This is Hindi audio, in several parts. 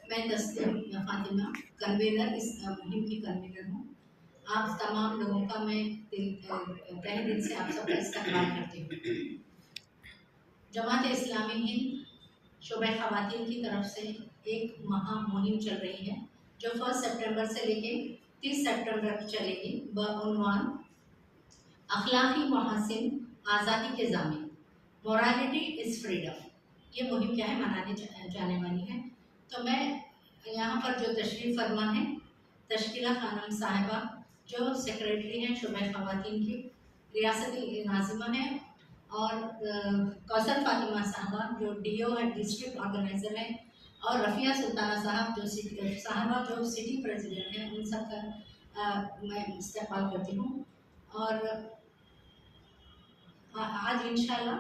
मैं तस्लीम फातिमा कन्वीनर इस मुहिम की कन्वीनर हूँ। आप तमाम लोगों का मैं तहे दिल से आप सबका इस्तकबाल करती हूँ। जमात इस्लामी हिंद शोबे ख़वातीन की तरफ से एक महा मुहिम चल रही है जो 1 सितंबर से लेके 30 सितंबर तक चलेगी। बउनवान अखलाकी महासिन आज़ादी के ज़ामिन, मोरालिटी इज़ फ्रीडम, ये मुहिम क्या है मनाने जाने वाली है। तो मैं यहाँ पर जो तशरीफ़ फरमा है तश्कीला खानम साहिबा जो सेक्रेटरी हैं शोबे ख़वातीन की, रियासती नाज़िमा है, और कौसर फातिमा साहबा जो DO है, डिस्ट्रिक्ट ऑर्गेनाइज़र है, और रफ़िया सुल्ताना साहब जो सिटी प्रेसिडेंट हैं, उन सब का मैं इस्तेमाल करती हूँ। और आज इंशाल्लाह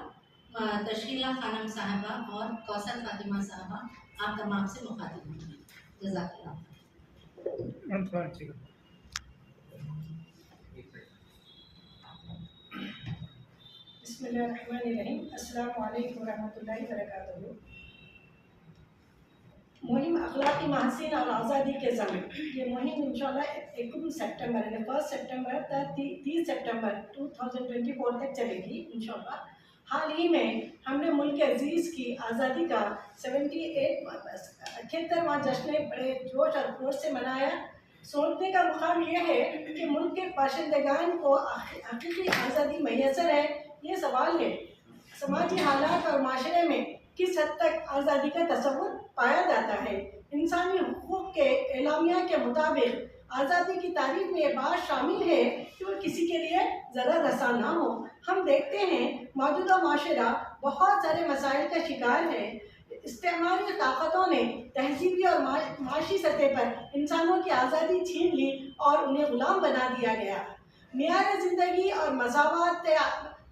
तश्कीला खानम साहबा और कौसर फातिमा साहबा आप तमाम से मुखातिब होंगे। जज़ाकल्लाह। बिस्मिल्लाहिर्रहमानिर्रहीम। अस्सलामु अलैकुम रहमतुल्लाहि व बरकातुहू। मुहिम अखलाकी महसीन और आज़ादी के ज़मीन, ये मुहिम इंशाल्लाह 1 सितंबर यानी 1 सितंबर तक 30 सितंबर 2024 तक चलेगी इंशाल्लाह। हाल ही में हमने मुल्क अजीज़ की आज़ादी का 78वां जश्न बड़े जोश और खरोश से मनाया। सोचने का मुकाम यह है कि मुल्क के बाशिंदगान को हकीकी आज़ादी मैसर है। ये सवाल है समाजी हालात और माशरे में किस हद तक आज़ादी का तस्वुर पाया जाता है। इंसानी हुकूक के एलामिया के मुताबिक आज़ादी की तारीफ में ये बात शामिल है कि वो किसी के लिए ज़रा रसा ना हो। हम देखते हैं मौजूदा माशरा बहुत सारे मसाइल का शिकार है। इस्तेमारी ताकतों ने तहजीबी और माशी सतह पर इंसानों की आज़ादी छीन ली और उन्हें गुलाम बना दिया गया। मियार ज़िंदगी और मसावत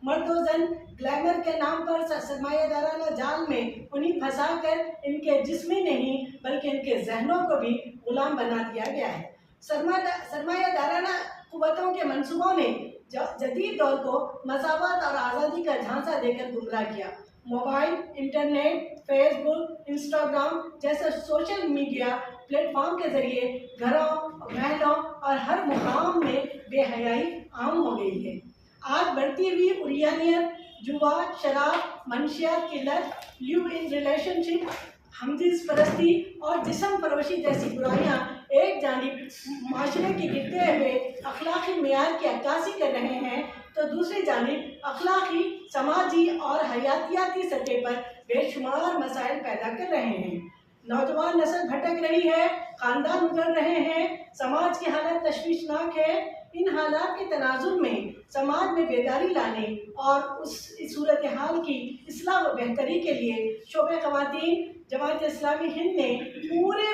मर्द व जन ग्लैमर के नाम पर सरमायादाराना जाल में उन्हें फंसा कर इनके जिस्मी नहीं बल्कि इनके जहनों को भी गुलाम बना दिया गया है। सरमायादाराना कुव्वतों के मंसूबों ने जदीद दौर को मसावत और आज़ादी का झांसा देकर गुमराह किया। मोबाइल, इंटरनेट, फेसबुक, इंस्टाग्राम जैसे सोशल मीडिया प्लेटफॉर्म के जरिए घरों, महलों और हर मुकाम में बेहयाई आम हो गई है। आज बढ़ती हुई उरियानियत, जुआ, शराब, मंशियात की लत, लिव इन रिलेशनशिप, हमजिन्स परस्ती और जिस्म फरोशी जैसी बुराइयां एक जानिब माशरे के गिरते हुए अखलाकी मेयार की अक्कासी कर रहे हैं तो दूसरी जानिब अखलाकी, समाजी और हयातियाती सतह पर बेशुमार मसाइल पैदा कर रहे हैं। नौजवान नस्ल भटक रही है, खानदान उजड़ रहे हैं, समाज की हालत तशवीशनाक है। इन हालात के तनाजुर में समाज में बेदारी लाने और इस सूरत हाल की इस्लाह व बेहतरी के लिए शोबे ख़वातीन जमात इस्लामी हिंद ने पूरे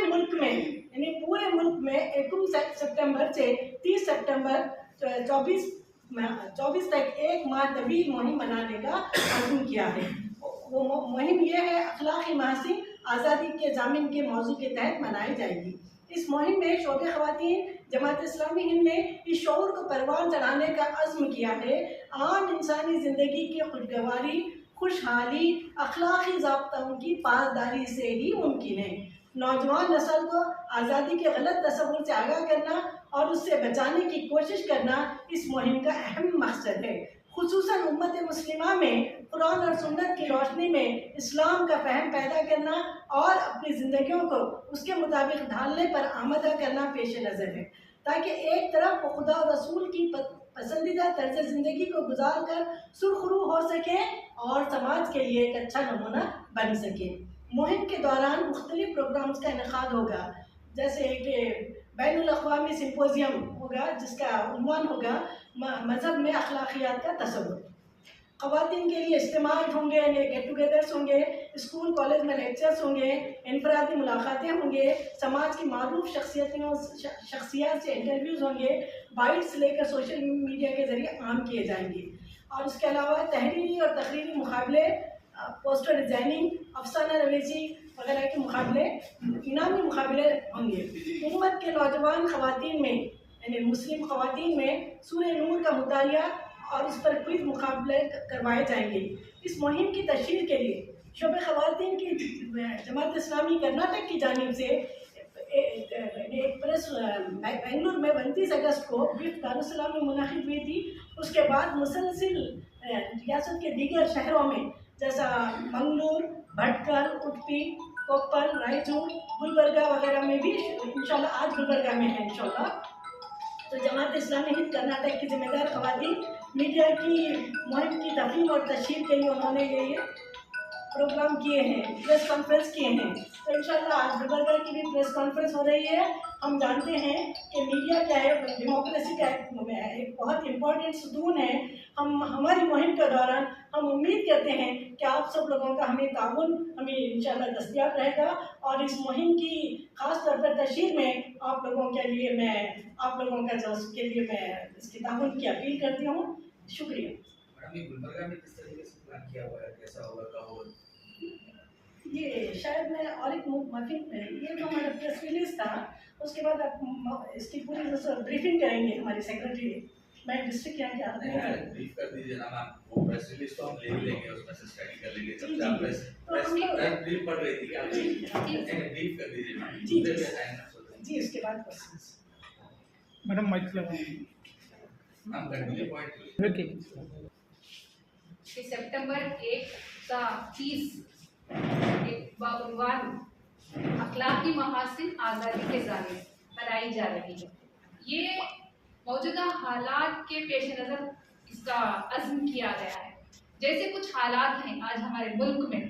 मुल्क में 1 सितंबर से 30 सितंबर 24 तक एक माह तवील मुहिम मनाने का अज़्म किया है। वो मुहिम यह है अखलाकी महसीन आज़ादी के ज़ामिन के मौजू के तहत मनाई जाएगी। इस मुहिम में शोबे ख़वातीन जमात इस्लामी हिंद ने इस शऊर को परवान चढ़ाने का अज़्म किया है। आम इंसानी ज़िंदगी की खुशगवारी, खुशहाली अखलाकी ज़ाब्तों की पासदारी से ही मुमकिन है। नौजवान नस्ल को आज़ादी के गलत तस्वुर से आगाह करना और उससे बचाने की कोशिश करना इस मुहिम का अहम मकसद है। खुसूसन उम्मत मुस्लिमा में कुरान और सुन्नत की रोशनी में इस्लाम का फहम पैदा करना और अपनी ज़िंदगियों को उसके मुताबिक ढालने पर आमदा करना पेश नज़र है, ताकि एक तरफ वो खुदा और रसूल की पसंदीदा तर्ज ज़िंदगी को गुजार कर सुरखरू हो सके और समाज के लिए एक अच्छा नमूना बन सके। मुहिम के दौरान मुख्तलिफ प्रोग्राम्स का इनेकाद होगा, जैसे कि बैनुल अक़वामी सिम्पोजियम होगा जिसका उन्वान होगा मज़हब में अखलाकियात का तसव्वुर। ख़वातीन के लिए इज्तिमाअ होंगे, गेट टुगेदर्स होंगे, स्कूल कॉलेज में लेक्चर्स होंगे, इनफरादी मुलाकातें होंगे, समाज की मारूफ शख्सियत से इंटरव्यूज़ होंगे, बाइट्स लेकर सोशल मीडिया के ज़रिए आम किए जाएंगे। और उसके अलावा तहरीरी और तकरीरी मुकाबले, पोस्टर डिज़ाइनिंग, अफसाना नवीसी वगैरह के मुकाबले, इनामी मुकाबले होंगे। उम्मत के नौजवान ख़वातीन में यानी मुस्लिम ख़वातीन में सूरह नूर का मुतालिया और इस पर क्विज़ मुकाबले करवाए जाएंगे। इस मुहिम की तशहीर के लिए शोबे ख़वातीन की जमात इस्लामी कर्नाटक की जानिब से एक प्रेस बेंगलुरु में 29 अगस्त को बिफ्त दारुस्सलाम में मुनाकिद हुई थी। उसके बाद मुसलसिल रियासत के दीगर शहरों में जैसा मंगलूर, भटकर, उडुपी, कोप्पल, रायचूर, गुलबर्गा वगैरह में भी इंशाल्लाह, आज गुलबर्गा में है इंशाल्लाह। तो जमात इस्लामी हिंद कर्नाटक की जिम्मेदार ख़वातीन मीडिया की मुहिम की तफहीम और तशहीर के लिए उन्होंने ये प्रोग्राम किए हैं, प्रेस कॉन्फ्रेंस किए हैं। तो इंशाल्लाह आज गुलबर्गा की भी प्रेस कॉन्फ्रेंस हो रही है। हम जानते हैं कि मीडिया क्या है, डेमोक्रेसी का एक बहुत इम्पोर्टेंट सुतून है। हम हमारी मुहिम के दौरान हम उम्मीद करते हैं कि आप सब लोगों का हमें ताउन हमें इंशाल्लाह दस्तयाब रहेगा, और इस मुहिम की ख़ास तौर पर तशहीर में आप लोगों के लिए मैं इसकी ताउन की अपील करती हूँ। शुक्रिया। मैडम, ये गुलबर्गा में किस तरीके से प्लान किया हुआ है, कैसा होगा, कब होगा? ये शायद मैं और एक माफी, ये जो हमारा प्रेस रिलीज था उसके बाद आप इसकी पूरी ब्रीफिंग करेंगे हमारे सेक्रेटरी। मैं डिस्ट्रिक्ट यहाँ के आदमी ब्रीफ कर दीजिए ना मैम, वो प्रेस रिलीज तो हम ले ही लेंगे, उसमें से स्टडी कर लेंगे। जी, जब आप जी। प्रेस तो हम लोग ब्रीफ पढ़ रही थी क्या? जी, ब्रीफ कर दीजिए मैम। जी, उधर जी। से टाइम ना सोचें। जी, उसके बाद क्वेश्चंस। मैडम माइक लगाएं। Ma'am continue point. ओके। कि सितंबर 1 का 30 एक बाउनवान अखलाकी महासिन आज़ादी के जानिब मनाई जा रही है। ये मौजूदा हालात के पेश नज़र इसका अज़्म किया गया है। जैसे कुछ हालात हैं आज हमारे मुल्क में,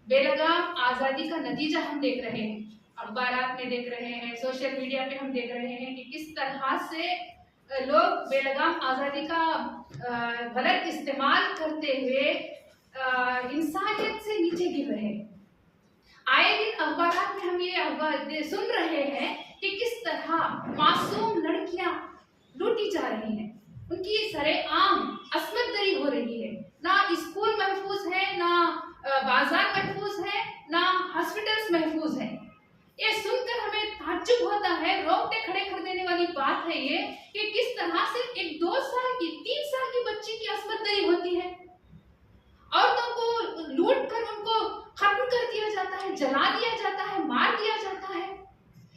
बेलगाम आज़ादी का नतीजा हम देख रहे हैं, अखबारात में देख रहे हैं, सोशल मीडिया पे हम देख रहे हैं कि किस तरह से लोग बेलगाम आज़ादी का गलत इस्तेमाल करते हुए इंसानियत से नीचे गिर रहे हैं। आए दिन अखबार में हम ये सुन रहे हैं कि किस तरह मासूम लड़कियां लूटी जा रही हैं, उनकी सरेआम अस्मत दरी हो रही है। ना स्कूल महफूज है, ना बाजार महफूज है, ना हॉस्पिटल्स महफूज है। ये सुनकर हमें ताज्जुब होता है, रोंगटे खड़े कर देने वाली बात है ये कि किस तरह से एक 2 साल की 3 साल की बच्ची की अस्मत दरी होती है। औरतों को लूट कर उनको खत्म कर दिया जाता है, जला दिया जाता है, मार दिया जाता है।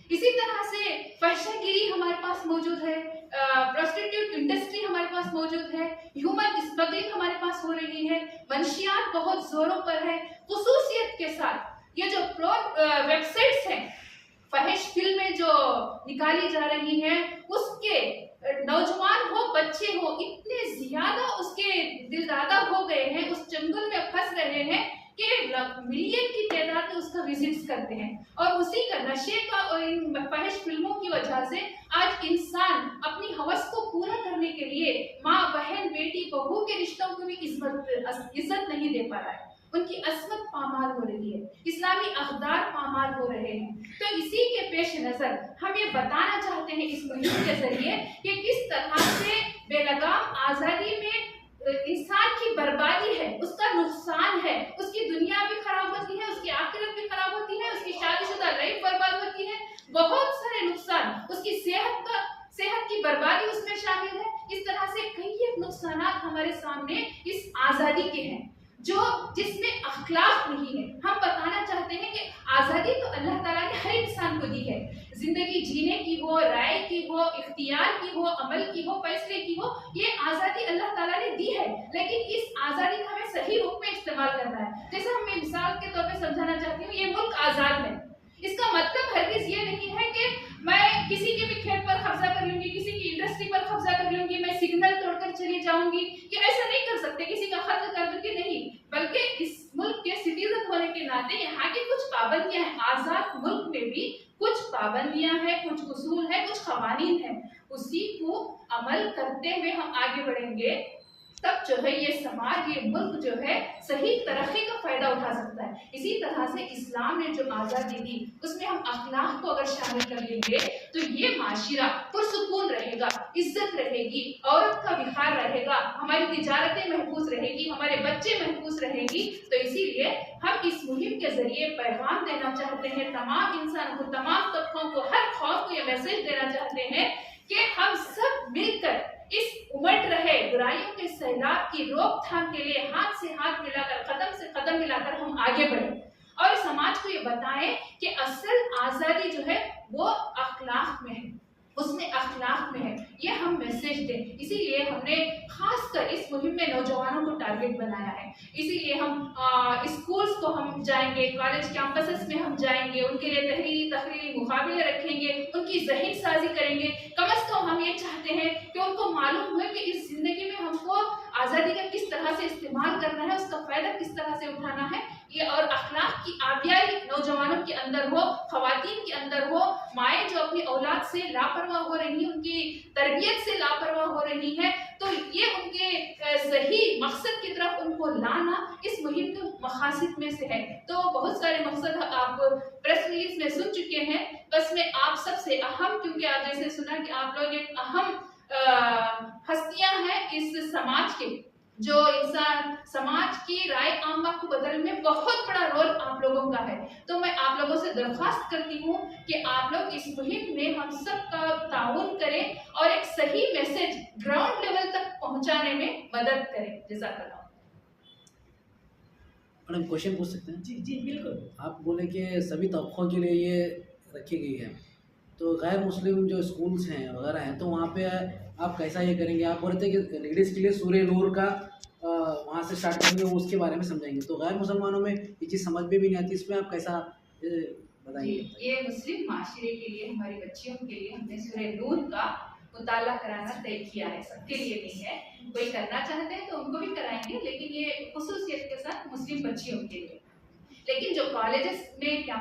इसी तरह से फहशागिरी हमारे पास मौजूद है, प्रोस्टिट्यूट इंडस्ट्री हमारे पास मौजूद है, ह्यूमन स्मगलिंग हमारे पास हो रही है, मंशियात बहुत जोरों पर है। खुसूसियत के साथ ये जो वेबसाइट्स हैं, फहिश फिल्में जो निकाली जा रही हैं, उसके नौजवान हो बच्चे हो इतने ज्यादा उसके दिलदादा हो गए हैं, उस चंगुल में फंस रहे हैं कि मिलियन की तादाद में उसका विजिट्स करते हैं। और उसी का नशे का और इन फहिश फिल्मों की वजह से आज इंसान अपनी हवस को पूरा करने के लिए माँ बहन बेटी बहू के रिश्तों को भी इज्जत नहीं दे पा रहा है, उनकी अस्मत पामाल हो रही है, इस्लामी अक़दार पामाल हो रहे हैं। तो इसी के पेश नज़र हम ये बताना चाहते हैं इस मुहिम के जरिए कि किस तरह से बेलगाम आज़ादी में इंसान की बर्बादी है, उसका नुकसान है, उसकी दुनिया भी खराब होती है, उसकी आखिरत भी खराब होती है, उसकी शादीशुदा लाइफ बर्बाद होती है, बहुत सारे नुकसान, उसकी सेहत की बर्बादी उसमें शामिल है। इस तरह से कई नुकसानात हमारे सामने इस आज़ादी के हैं जिसमें अखलाक नहीं है। हम बताना चाहते हैं कि आज़ादी तो अल्लाह ताला ने हर इंसान को दी है, जिंदगी जीने की हो, राय की हो, इख्तियार की हो, अमल की हो, फैसले की हो, ये आज़ादी अल्लाह ताला ने दी है। लेकिन इस आज़ादी का हमें सही रूप में इस्तेमाल करना है। जैसे मैं मिसाल के तौर पे समझाना चाहती हूँ, ये मुल्क आज़ाद है, इसका मतलब हरगिज़ ये नहीं है कि मैं किसी के भी खेत पर कब्जा कर लूंगी, किसी की इंडस्ट्री पर कब्जा कर लूंगी, मैं सिग्नल तोड़कर चली जाऊंगी। ये ऐसा नहीं कर सकते, किसी का कत्ल करके नहीं, बल्कि इस मुल्क के सिटीजन होने के नाते यहाँ की कुछ पाबंदियां हैं। आज़ाद मुल्क में भी कुछ पाबंदियां हैं, कुछ उसूल है, कुछ कवानीन है, उसी को अमल करते हुए हम आगे बढ़ेंगे, तब जो है ये समाज, ये मुल्क जो है सही तरक्की का फायदा उठा सकता है। इसी तरह से इस्लाम ने जो आज़ादी दी उसमें हम अखलाक को अगर शामिल कर लेंगे तो ये माशिरा पुरसुकून रहेगा, इज्जत रहेगी, औरत का विखार रहेगा, हमारी तिजारतें महफूज रहेगी, हमारे बच्चे महफूज रहेगी। तो इसीलिए हम इस मुहिम के जरिए पैगाम देना चाहते हैं तमाम इंसानों को, तमाम तबकों को, हर खौफ को ये मैसेज देना चाहते हैं कि हम सब मिलकर इस उमड़ रहे बुराइयों के सैलाब की रोकथाम के लिए हाथ से हाथ मिलाकर, कदम से कदम मिलाकर हम आगे बढ़े और समाज को ये बताएं कि असल आजादी जो है वो अखलाक में है, उसमें अखलाक में है। ये हम मैसेज दें, इसीलिए हमने खासकर इस मुहिम में नौजवानों को टारगेट बनाया है। इसीलिए हम स्कूल्स को हम जाएंगे, कॉलेज कैंपसेस में हम जाएंगे, उनके लिए तहरीरी मुकाबले रखेंगे, उनकी ज़हीन साजी करेंगे। कम से कम हम ये चाहते हैं कि उनको मालूम हो कि इस जिंदगी में हमको आज़ादी का किस तरह से इस्तेमाल करना है, उसका फ़ायदा किस तरह से उठाना है। ये और अखलाक की आबियारी नौजवानों के अंदर हो, खवातीन के अंदर हो। माएँ जो अपनी औलाद से लापरवाह हो रही, उनकी तरबियत से लापरवाह हो रही है, तो ये उनके सही मकसद की तरफ उनको लाना इस मुहिम के मकासद में से है। तो बहुत सारे मकसद आप प्रेस रिलीज में सुन चुके हैं, बस मैं आप सबसे अहम, क्योंकि आप जैसे सुना कि आप लोग एक अहम हस्तियां हैं इस समाज के, जो इंसान समाज की राय आम को बदलने में बहुत बड़ा रोल आप लोगों का है। तो मैं आप लोगों से दरख्वास्त करती हूँ कि आप लोग इस मुहिम में हम सब का ताउन करें और एक सही मैसेज ग्राउंड लेवल तक पहुंचाने में मदद करें। जज़ाकल्लाह। मैडम क्वेश्चन पूछ सकते हैं? जी जी बिल्कुल। आप बोले कि सभी तबकों के लिए ये रखी गई है, तो गैर मुस्लिम जो स्कूल्स हैं वगैरह हैं, तो वहाँ पे आप कैसा ये करेंगे? आप बोल रहे थे कि लेडीज़ के लिए सूर्य नूर का वहाँ से स्टार्ट करेंगे, वो उसके बारे में समझाएंगे। तो गैर मुसलमानों में ये चीज़ समझ में भी नहीं आती, इसमें आप कैसा बताएंगे? ये मुस्लिम माशरे के लिए, हमारी बच्चियों के लिए हमने सूरह नूर का मुताला कराना तय किया है। सबके लिए नहीं है, कोई करना चाहते हैं तो उनको भी कराएंगे, लेकिन ये खुसूसियत के साथ मुस्लिम बच्चियों के लिए। लेकिन जो कॉलेजेस में क्या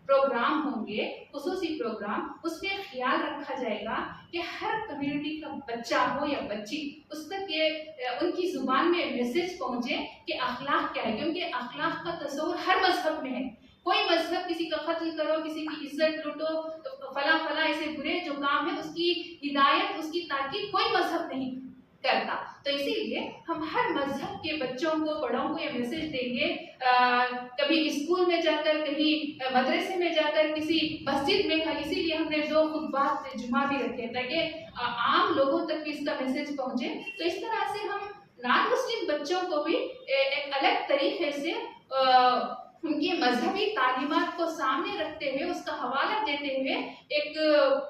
प्रोग्राम होंगे, खुसूसी प्रोग्राम, उसमें ख्याल रखा जाएगा कि हर कम्युनिटी का बच्चा हो या बच्ची, उस तक ये उनकी ज़ुबान में मैसेज पहुँचे कि अखलाक क्या है, क्योंकि अखलाक का तस्वुर हर मजहब में है। कोई मजहब किसी का कत्ल करो, किसी की इज्जत लूटो, फला फला ऐसे बुरे जो काम है उसकी हिदायत, उसकी ताकीद कोई मजहब नहीं करता। तो इसीलिए हम हर मजहब के बच्चों को, बड़ों को ये मैसेज देंगे, कभी स्कूल में जाकर, कहीं मदरसे में जाकर, किसी मस्जिद में। इसीलिए हमने 2 खुतबात जुमा भी रखे ताकि आम लोगों तक भी इसका मैसेज पहुंचे। तो इस तरह से हम नॉन मुस्लिम बच्चों को भी एक अलग तरीके से उनकी मजहबी तालीमात को सामने रखते हुए, उसका हवाला देते हुए एक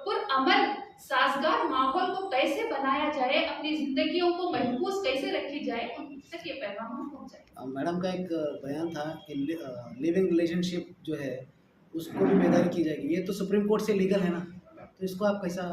पुरअमन साजगार माहौल को कैसे बनाया जाए, अपनी जिंदगियों को महफूज कैसे रखी जाए, उन तक ये पैगाम पहुंचाए। मैडम का एक बयान था कि लिविंग रिलेशनशिप जो है उसको भी बेदारी की जाएगी। ये तो सुप्रीम कोर्ट से लीगल है ना, तो इसको आप कैसा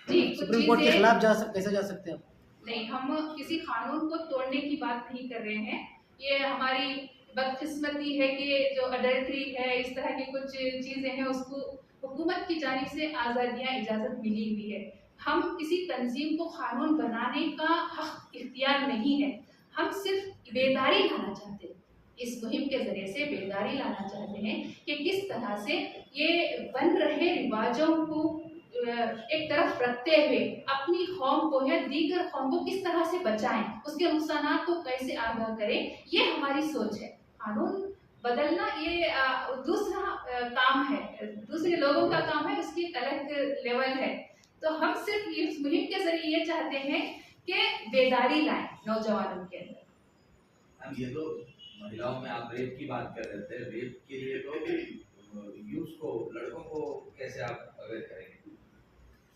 सुप्रीम कोर्ट के खिलाफ कैसे जा सकते हैं आप? नहीं, हम किसी कानून को तोड़ने की बात नहीं कर रहे हैं। ये हमारी बदकिस्मती है कि जो अडल्ट्री है, इस तरह की कुछ चीज़ें हैं, उसको हुकूमत की जानिब से आज़ादियाँ इजाज़त मिली हुई है। हम किसी तंजीम को कानून बनाने का हक इख्तियार नहीं है, हम सिर्फ बेदारी लाना चाहते हैं। इस मुहिम के ज़रिए से बेदारी लाना चाहते हैं कि किस तरह से ये बन रहे रिवाजों को एक तरफ रखते हुए अपनी कौम को या दीगर कौम को किस तरह से बचाएं, उसके नुकसानात को कैसे आगाह करें, ये हमारी सोच है। कानून बदलना ये दूसरा काम है, दूसरे लोगों का काम है, उसकी एक अलग लेवल है। तो हम सिर्फ इस मुहिम के जरिए ये चाहते हैं कि बेदारी लाएं नौजवानों के अंदर। ये तो महिलाओं में आप रेप की बात कर रहे थे, रेप के लिए तो यूथ को, लड़कों को कैसे आप अवेयर करेंगे?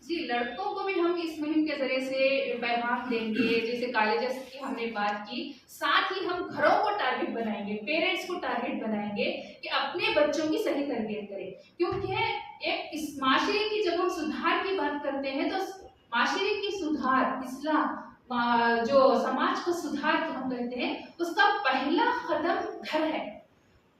जी, लड़कों को भी हम इस मुहिम के जरिए से पैगाम देंगे, जैसे कॉलेजेस की हमने बात की, साथ ही हम घरों को टारगेट बनाएंगे, पेरेंट्स को टारगेट बनाएंगे कि अपने बच्चों की सही तरबियत करें। क्योंकि एक इस माशरे की जब हम सुधार की बात करते हैं तो माशरे की सुधार, इस्लाह, जो समाज को सुधार जो हम कहते हैं, उसका पहला कदम घर है।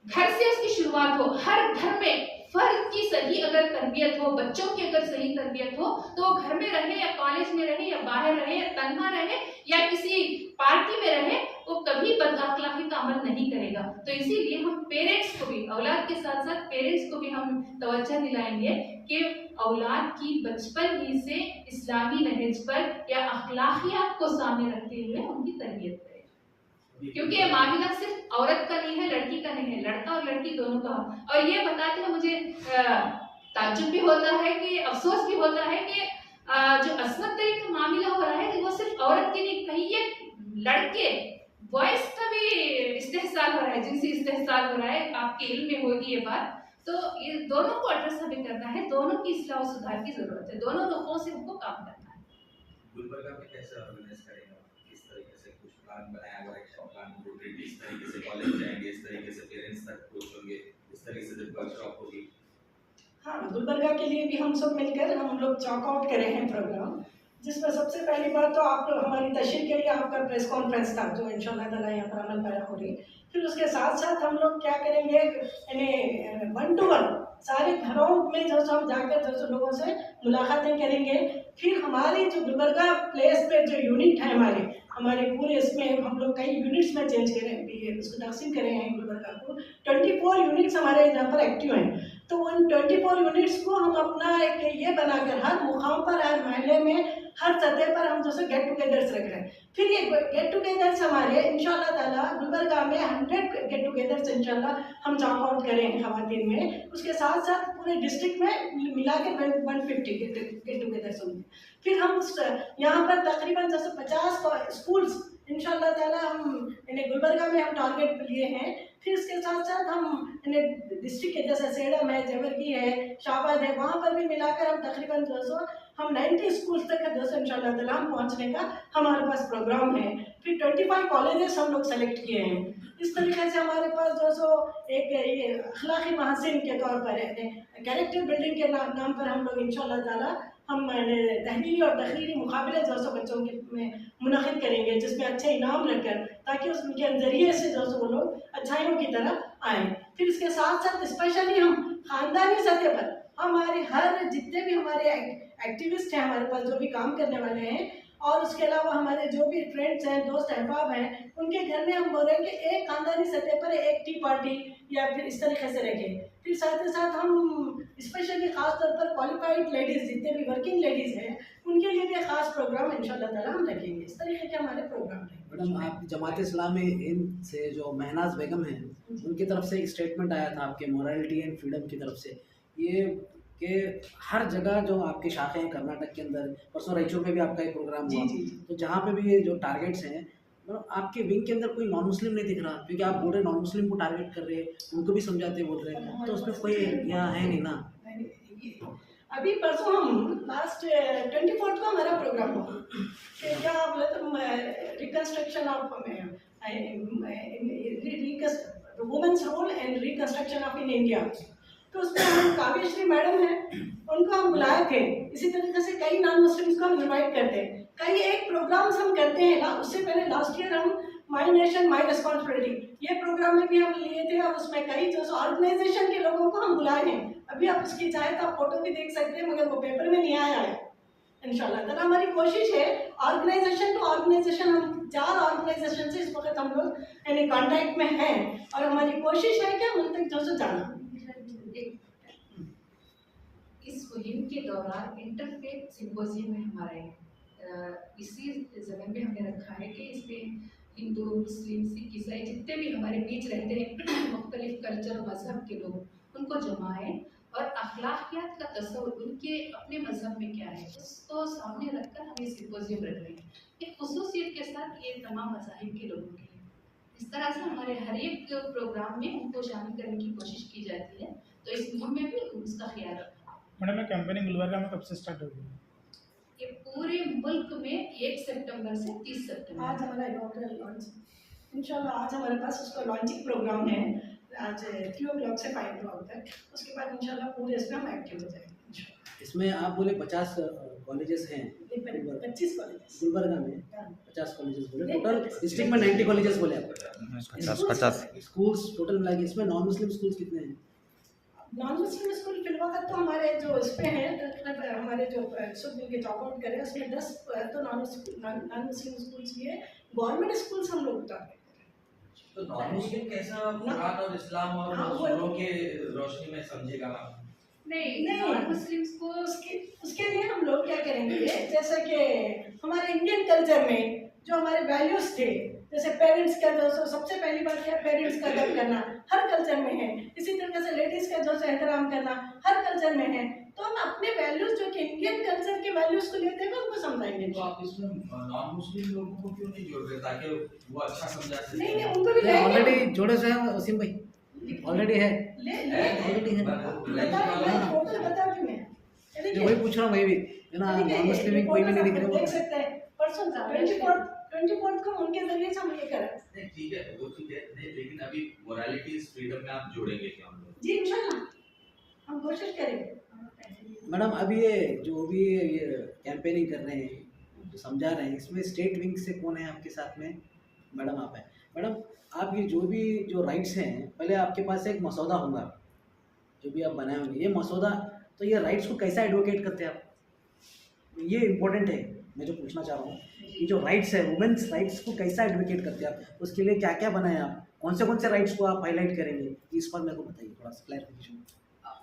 घर से उसकी शुरुआत हो। हर घर में फर्द की सही अगर तरबियत हो, बच्चों की अगर सही तरबियत हो, तो वो घर में रहे या कॉलेज में रहे या बाहर रहे या तन्हा रहे या किसी पार्टी में रहे, वो कभी बदअखलाकी का अमल नहीं करेगा। तो इसीलिए हम पेरेंट्स को भी, औलाद के साथ साथ पेरेंट्स को भी हम तवज्जो दिलाएंगे कि औलाद की बचपन ही से इस्लामी नहज पर या अखलाकियात को सामने रखते हुए उनकी तरबियत करें। क्योंकि ये मामला सिर्फ औरत का नहीं है, लड़की का नहीं है, लड़का और लड़की दोनों का। और ये बताते हुए मुझे ताज्जुब भी होता है कि अफसोस भी होता है कि जो अस्मत तरी का मामला हो रहा है वो सिर्फ औरत की नहीं, कहीं ये लड़के बॉयज का भी इस्तेहसाल हो रहा है, जिनसी इस्तेहसाल हो रहा है। आपके इल्म में होगी ये बात। तो ये दोनों को एड्रेस हमें करना है, दोनों की इस्लाह और सुधार की जरूरत है, दोनों रुखों से हमको काम करना है। गुलबर्गा में कैसे ऑर्गेनाइज करेगा, किस तरीके से कुछ प्लान बनाया हुआ है, प्लान रूटेड, इस तरीके से कॉलेज जाएंगे, इस तरीके से पेरेंट्स तक पहुंचेंगे, इस तरीके से जब वर्कशॉप होगी। हाँ, गुलबर्गा के लिए भी हम सब मिलकर हम लोग चॉक आउट करे हैं प्रोग्राम, जिसमें सबसे पहली बात तो आप हमारी तशरीह के लिए आपका प्रेस कॉन्फ्रेंस था जो इंशाल्लाह ताला यहाँ पर अमल पैरा हो रही। फिर उसके साथ साथ हम लोग क्या करेंगे, यानी 1 to 1 सारे घरों में जो हम जाकर जो लोगों से मुलाकातें करेंगे। फिर हमारी जो गुलबर्गा प्लेस पे जो यूनिट है हमारे पूरे इसमें हम लोग कई यूनिट्स में चेंज करें, उसको तकसीम करे हैं गुलबर्गा को। 24 यूनिट्स हमारे यहाँ पर एक्टिव हैं। तो उन 24 यूनिट्स को हम अपना एक ये बनाकर हर मुकाम पर, हर महल्ले में, हर सतह पर हम जैसे गेट टुगेदर्स रख रहे हैं। फिर ये गेट टुगेदर्स हमारे इंशाल्लाह ताला गुलबर्गा में 100 गेट टुगेदर्स इंशाल्लाह हम चॉक आउट करें खवातीन में। उसके साथ साथ पूरे डिस्ट्रिक्ट में मिलाकर 150 गेट टुगेदर्स होंगे। फिर हम यहाँ पर तकरीबन जैसे 50 स्कूल्स इंशाल्लाह ताला हम गुलबर्गा में हम टारगेट लिए हैं। फिर इसके साथ साथ हम डिस्ट्रिक्ट के जैसे सेडम है, जबरगी है, शाहबाद है, वहाँ पर भी मिलाकर हम तकरीबन 200 हम 90 स्कूल्स तक इंशाल्लाह ताला हम पहुँचने का हमारे पास प्रोग्राम है। फिर 25 कॉलेजेस हम लोग सेलेक्ट किए हैं। इस तरीके से हमारे पास एक ये अखलाकी महासिन के तौर पर है, कैरेक्टर बिल्डिंग के नाम पर हम लोग इंशाल्लाह ताला हम तहरीरी और तकरीरी मुकाबले बच्चों के में मुनक़िद करेंगे, जिसमें अच्छे इनाम रखकर, ताकि उसके ज़रिए से वो लोग अच्छाइयों की तरफ आएँ। फिर इसके साथ साथ स्पेशली हम ख़ानदानी सतह पर हमारे हर जितने भी हमारे एक्टिविस्ट हैं, हमारे पास जो भी काम करने वाले हैं, और उसके अलावा हमारे जो भी फ्रेंड्स हैं, दोस्त अहबाब हैं, उनके घर में हम बोल रहे हैं कि एक ख़ानदानी सतह पर एक टी पार्टी या फिर इस तरीके से रखें। फिर साथ ही साथ हम स्पेशली ख़ास तौर पर क्वालिफाइड लेडीज़, जितने भी वर्किंग लेडीज़ हैं, उनके लिए भी ख़ास प्रोग्राम इंशाल्लाह ताला हम रखेंगे। इस तरीके के हमारे प्रोग्राम हैं। मैडम, आप जमात इस्लामी हिंद से जो महनाज बेगम हैं, उनकी तरफ से एक स्टेटमेंट आया था आपके मोरालिटी एंड फ्रीडम की तरफ से, ये कि हर जगह जो आपके शाखे हैं कर्नाटक के अंदर, परसों रायचूर में भी आपका एक प्रोग्राम हुआ, तो जहाँ पे भी ये जो टारगेट्स हैं, मतलब आपके विंग के अंदर कोई नॉन मुस्लिम नहीं दिख रहा, क्योंकि आप बोल रहे नॉन मुस्लिम को टारगेट कर रहे हैं, उनको भी समझाते बोल रहे हैं, तो उसमें कोई यहाँ है नहीं ना। अभी परसों हम लास्ट 24 को हमारा प्रोग्राम हुआ कि क्या बोले तो reconstruction of women's role and reconstruction of in India. तो उसमें हम काव्यश्री मैडम हैं, उनको हम बुलाए थे। इसी तरीके से कई नॉन मुस्लिम्स को हम इन्वाइट करते हैं, कई एक प्रोग्राम्स हम करते हैं ना। उससे पहले लास्ट ईयर हम माई नेशन माई रिस्पॉन्सिबिलिटी ये प्रोग्राम में भी हम लिए थे, और उसमें कई जो ऑर्गेनाइजेशन के लोगों को हम बुलाए हैं। अभी आप उसकी चाहे तो आप फोटो भी देख सकते हैं, मगर वो पेपर में नहीं आया है। इंशाल्लाह ताला हमारी कोशिश है ऑर्गेनाइजेशन टू ऑर्गेनाइजेशन, हम 4 ऑर्गेनाइजेशन से इस वक्त हम लोग यानी कॉन्टैक्ट में हैं, और हमारी कोशिश है कि हम उन तक जो जाना। इस मुहिम के दौरान इंटरफेथ सिम्पोजियम है हमारे, इसी जमीन पे हमने रखा है कि इसमें हिंदू, मुस्लिम, सिख, ईसाई जितने भी हमारे बीच रहते हैं मुख्तलिफ कल्चर और मजहब के लोग, उनको जमाएं और अखलाकियात का तस्वुर उनके अपने मजहब में क्या है उसको सामने रखकर हम ये सिम्पोजियम रख रहे हैं, एक खुसूसियत के साथ ये तमाम मज़ाहिब के लोगों के लिए। इस तरह से हमारे हर एक प्रोग्राम में उनको शामिल करने की कोशिश की जाती है, तो इस मुहिम में भी उसका ख्याल रखा। मैडम, ये कैंपेनिंग गुलबर्गा में कब से स्टार्ट होगी? ये पूरे मुल्क में 1 सितंबर से 30 सितंबर। आज हमारा इनॉग्रल लॉन्च इंशाल्लाह, आज हमारे पास उसका लॉन्चिंग प्रोग्राम है, आज 3 o'clock से 5 o'clock तक। उसके बाद इंशाल्लाह पूरे इसमें हम एक्टिव हो जाएंगे। इसमें आप बोले 50 कॉलेजेस हैं 25 कॉलेजेस गुलबर्गा में, 50 कॉलेजेस बोले, टोटल डिस्ट्रिक्ट में 90 कॉलेजेस बोले आप, 50 स्कूल्स टोटल मिला के। इसमें नॉन मुस्लिम स्कूल्स कितने हैं? नॉन मुस्लिम स्कूल फिलहाल तो हमारे जो इस पे हैं, हमारे जो सुबह के चॉक आउट करें उसमें 10 तो नॉन मुस्लिम स्कूल्स भी है। गवर्नमेंट स्कूल्स हम लोग तो नॉन मुस्लिम कैसा कुरान और इस्लाम और सूरों के रोशनी में समझेगा? नहीं, नहीं। मुस्लिम को उसके लिए हम लोग क्या करेंगे, जैसे कि हमारे इंडियन कल्चर में जो हमारे वैल्यूज थे, जैसे पेरेंट्स का जो सबसे पहली बात क्या, पेरेंट्स का अदब करना हर कल्चर में है। इसी तरीके से लेडीज़ का जो एहतराम करना हर कल्चर कल्चर में है, तो हम अपने वैल्यूज जो कि इंडियन कल्चर के वैल्यूज को लेते हैं उनको समझाएंगे। तो आप इसमें नॉन मुस्लिम लोगों को क्यों नहीं जोड़ रहे ताकि वो अच्छा समझा सके? नहीं उनको भी लाएंगे। ऑलरेडी जोड़े से हैं वसीम भाई, ऑलरेडी है, ऑलरेडी है। बता दूं मैं, जो वही पूछ रहा हूँ, वही भी है ना, नॉन मुस्लिम में कोई भी नहीं दिख रहा देख सकते हैं। परसों 24 को उनके जरिए से हम ये करें। नहीं ठीक है, वो ठीक है, नहीं लेकिन अभी मोरालिटी फ्रीडम में आप जोड़ेंगे क्या हम लोग? जी इंशाल्लाह हम कोशिश करेंगे। मैडम अभी ये जो भी ये कैंपेनिंग कर रहे हैं, जो समझा रहे हैं, इसमें स्टेट विंग से कौन है आपके साथ में? मैडम आप हैं। मैडम आप ये जो राइट्स हैं, पहले आपके पास एक मसौदा होगा जो भी आप बनाए होंगे, ये मसौदा, तो ये राइट्स को कैसा एडवोकेट करते हैं आप? ये इम्पोर्टेंट है, मैं जो पूछना चाह रहा हूँ, ये जो राइट्स है, वुमेन्स राइट्स को कैसा एडवोकेट करते हैं आप? उसके लिए क्या क्या बनाए आप? कौन से राइट्स को आप हाईलाइट करेंगे? इस पर मेरे को बताइए थोड़ा सा क्लैरिफिकेशन।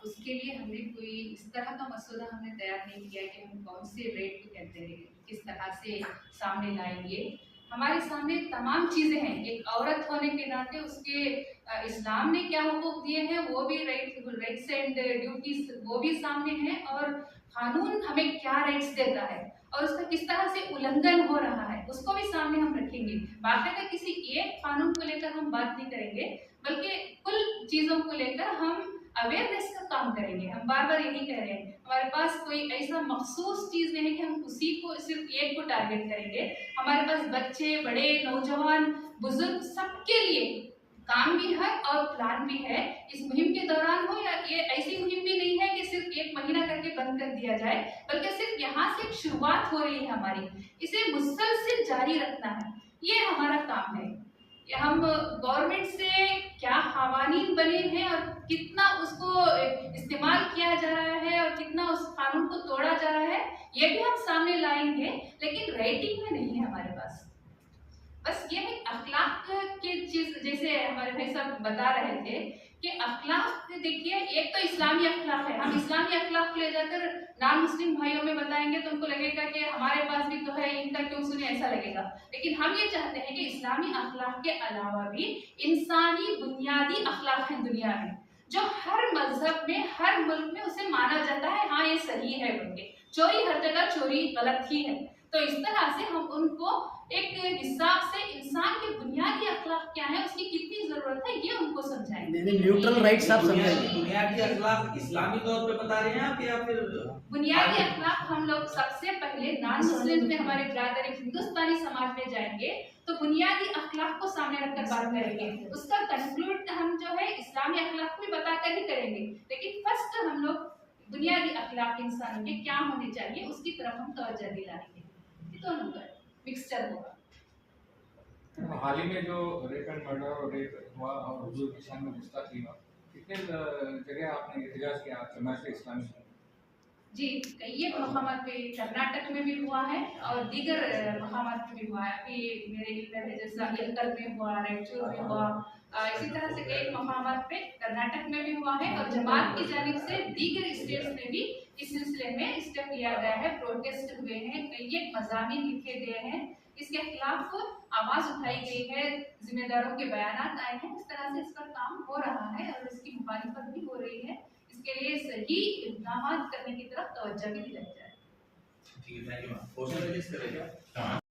उसके लिए हमने कोई इस तरह का मसौदा हमने तैयार नहीं किया कि हम कौन से रेट को कहते हैं, किस तरह से सामने लाएंगे। हमारे सामने तमाम चीज़ें हैं, एक औरत होने के नाते उसके इस्लाम ने क्या हुकूक दिए हैं वो भी राइट्स एंड ड्यूटीज वो भी सामने हैं, और कानून हमें क्या राइट्स देता है और उसका किस तरह से उल्लंघन हो रहा है उसको भी सामने हम रखेंगे। बाकायदा किसी एक कानून को लेकर हम बात नहीं करेंगे, बल्कि कुल चीज़ों को लेकर हम अवेयरनेस का काम करेंगे। हम बार बार यही कह रहे हैं, हमारे पास कोई ऐसा मखसूस चीज़ नहीं है कि हम उसी को सिर्फ एक को टारगेट करेंगे। हमारे पास बच्चे, बड़े, नौजवान, बुजुर्ग, सबके लिए काम भी है और प्लान भी है। इस मुहिम के दौरान हो या ये ऐसी मुहिम भी नहीं है कि सिर्फ एक महीना करके बंद कर दिया जाए, बल्कि सिर्फ यहाँ से शुरुआत हो रही है हमारी, इसे मुसलसल जारी रखना है, ये हमारा काम है। हम गवर्नमेंट से क्या कानून बने हैं और कितना उसको इस्तेमाल किया जा रहा है और कितना उस कानून को तोड़ा जा रहा है, ये भी हम सामने लाएंगे, लेकिन राइटिंग में नहीं है हमारे पास। बस ये है अखलाक के चीज, जैसे हमारे भाई साहब बता रहे थे कि अखलाक, देखिए एक तो इस्लामी अखलाक है, हम इस्लामी अखलाक को ले जाकर नॉन मुस्लिम भाइयों में बताएंगे तो उनको लगेगा कि हमारे पास भी तो है, इनका क्यों सुने, ऐसा लगेगा। लेकिन हम ये चाहते हैं कि इस्लामी अखलाक के अलावा भी इंसानी बुनियादी अखलाक हैं दुनिया में, जो हर मजहब में, हर मुल्क में उसे माना जाता है, हाँ ये सही है बोल के। चोरी हर जगह चोरी गलत ही है, तो इस तरह से हम उनको एक हिसाब से इंसान के बुनियादी अखलाक क्या है, उसकी कितनी जरूरत है, ये उनको समझाएंगे। न्यूट्रल राइट्स आप समझाएंगे। बुनियादी अखलाक इस्लामी तौर पे बता रहे हैं आप या फिर? बुनियादी अखलाक हम लोग सबसे पहले नॉन मुस्लिम में, हमारे बिरादरी हिंदुस्तानी समाज में जाएंगे तो बुनियादी अखलाक को सामने रखकर बात करेंगे। उसका कंक्लूड हम जो है इस्लामी अखलाक को भी बताकर ही करेंगे, लेकिन फर्स्ट हम लोग बुनियादी अखलाक इंसानों के क्या होने चाहिए उसकी तरफ हम तवज्जो दिलाएंगे। ये दोनों का मिक्सचर होगा। हाल ही में जो रेप एंड मर्डर और रेप हुआ और हुजूर की शान में गुस्ताखी हुआ, कितने जगह आपने एहतजाज किया जमात इस्लामी? जी, कई मकामात पे कर्नाटक में भी हुआ है और दीगर मकामात पे भी हुआ है। अभी मेरे इधर है जैसा यलकल में हुआ, रायचूर में हुआ, इसी तरह से कई मकामात पे कर्नाटक में भी हुआ है और जमात की जानिब से दीगर स्टेट्स में भी इस सिलसिले में स्टेप लिया गया है, प्रोटेस्ट हुए हैं, कई मज़ामीन लिखे गए हैं, इसके खिलाफ आवाज़ उठाई गई है, जिम्मेदारों के बयान आए हैं। इस तरह से इस पर काम हो रहा है और इसकी मुखालिफत भी हो रही है। इसके लिए सही इक़दाम करने की तरफ तवज्जो भी दिलाई जाए। ठीक है, थैंक यू।